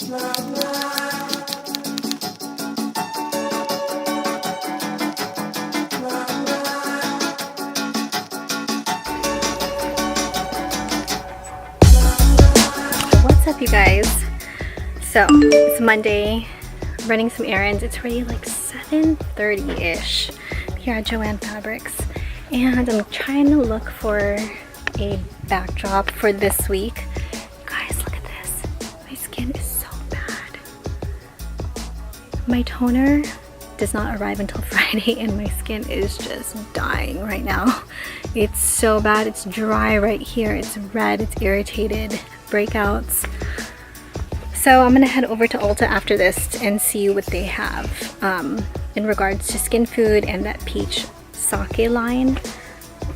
What's up, you guys? So it's Monday, running some errands. It's already like 7:30-ish here at Joann Fabrics, and I'm trying to look for a backdrop for this week. Guys, look at this. My skin is so bad. My toner does not arrive until Friday and my skin is just dying right now. It's so bad. It's dry right here. It's red. It's irritated. Breakouts. So I'm gonna head over to Ulta after this and see what they have in regards to skin food and that peach sake line.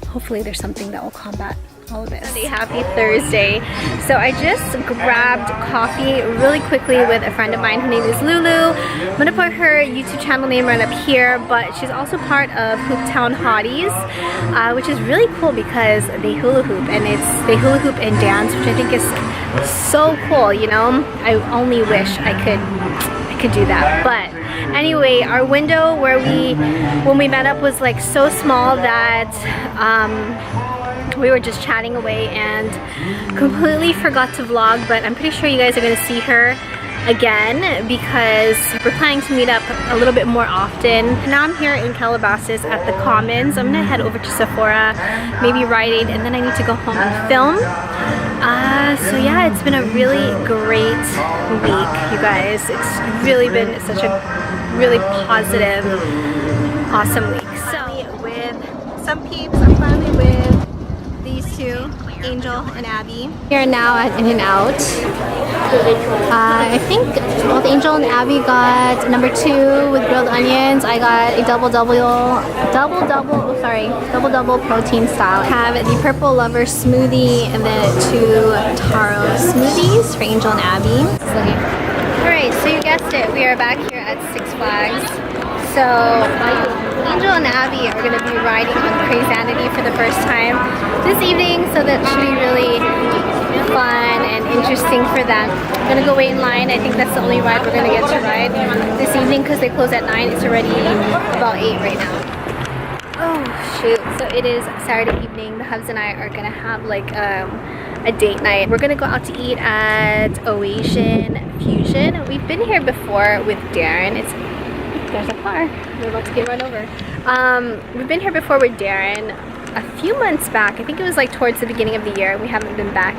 Hopefully there's something that will combat all of this. Happy Thursday. So I just grabbed coffee really quickly with a friend of mine. Her name is Lulu. I'm gonna put her YouTube channel name right up here, but she's also part of Hooptown Hotties, which is really cool because they hula hoop, and they hula hoop and dance, which I think is so cool, you know? I only wish I could do that. But anyway, our window when we met up was like so small that we were just chatting away and completely forgot to vlog, but I'm pretty sure you guys are gonna see her again because we're planning to meet up a little bit more often. Now I'm here in Calabasas at the Commons. I'm gonna head over to Sephora, maybe Rite Aid, and then I need to go home and film. So yeah, it's been a really great week, you guys. It's really been such a really positive, awesome week. So with some peeps, I'm finally with these two, Angel and Abby. We are now at In-N-Out. I think both Angel and Abby got #2 with grilled onions. I got a double protein style. I have the Purple Lover smoothie and then 2 taro smoothies for Angel and Abby. Alright, so you guessed it, we are back here at Six Flags. So Angel and Abby are going to be riding on Crazanity for the first time this evening, so that should be really fun and interesting for them. I'm going to go wait in line. I think that's the only ride we're going to get to ride this evening because they close at 9. It's already about 8 right now. Oh shoot, so it is Saturday evening. The hubs and I are going to have like a date night. We're going to go out to eat at Oasian Fusion. We've been here before with Darren. There's a car. We're about to get run over. We've been here before with Darren a few months back. I think it was like towards the beginning of the year. We haven't been back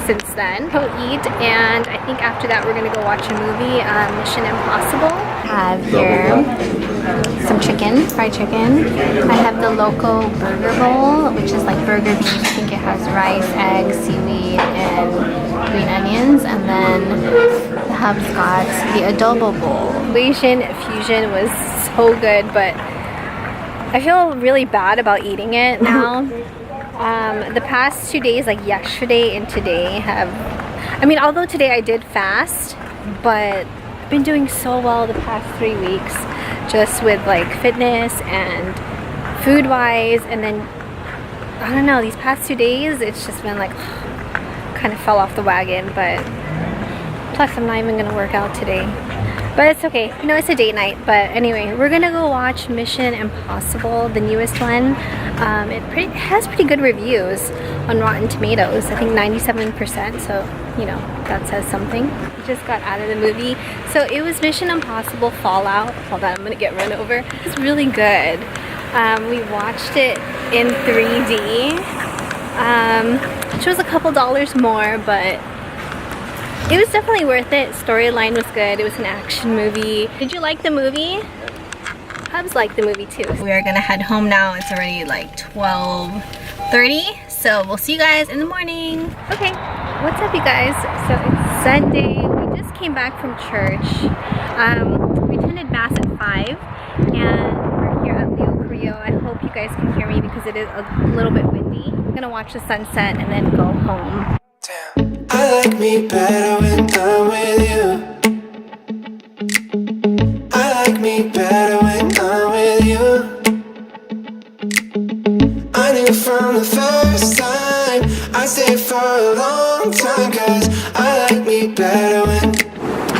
since then. Go eat, and I think after that we're gonna go watch a movie, Mission Impossible. I have here some chicken, fried chicken. I have the Loco Burger Bowl, which is like burger beef. I think it has rice, eggs, seaweed, and green onions. And then the hub's got the adobo bowl. Asian Fusion was so good, but I feel really bad about eating it now. The past 2 days, like yesterday and today, although today I did fast, but I've been doing so well the past 3 weeks, just with like fitness and food wise, and then I don't know, these past 2 days it's just been like kind of fell off the wagon. But plus I'm not even gonna work out today, but it's okay. You know, it's a date night. But anyway, we're gonna go watch Mission Impossible, the newest one. It has pretty good reviews on Rotten Tomatoes. I think 97%, so you know, that says something. Just got out of the movie. So it was Mission Impossible Fallout. Hold on, I'm gonna get run over. It's really good. We watched it in 3D, which was a couple dollars more, but it was definitely worth it. Storyline was good. It was an action movie. Did you like the movie? Hubs liked the movie too. We are gonna head home now. It's already like 12:30, so we'll see you guys in the morning. Okay, what's up, you guys? So it's Sunday. We just came back from church. We attended mass at 5, and we're here at Leo Carrillo. I hope you guys can hear me because it is a little bit windy. I'm gonna watch the sunset and then go home. Damn. I like me better when I'm with you. I like me better when I'm with you. I knew from the first time I stayed for a long time, 'cause I like me better when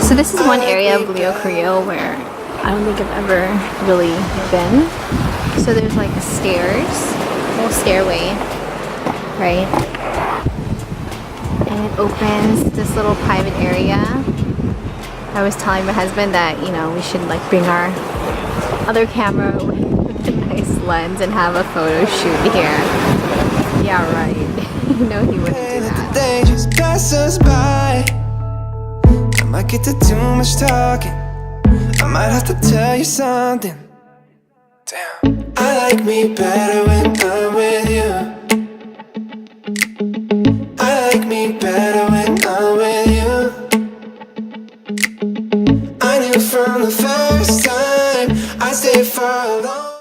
So this is one area of Leo Carrillo where I don't think I've ever really been. So there's like stairs, a whole stairway, right? And it opens this little private area. I was telling my husband that, you know, we should like bring our other camera with a nice lens and have a photo shoot here. Yeah, right. No, he wouldn't do that. The day just pass us by. I might get to too much talking. I might have to tell you something. Damn. I like me better when I'm with you. I like me better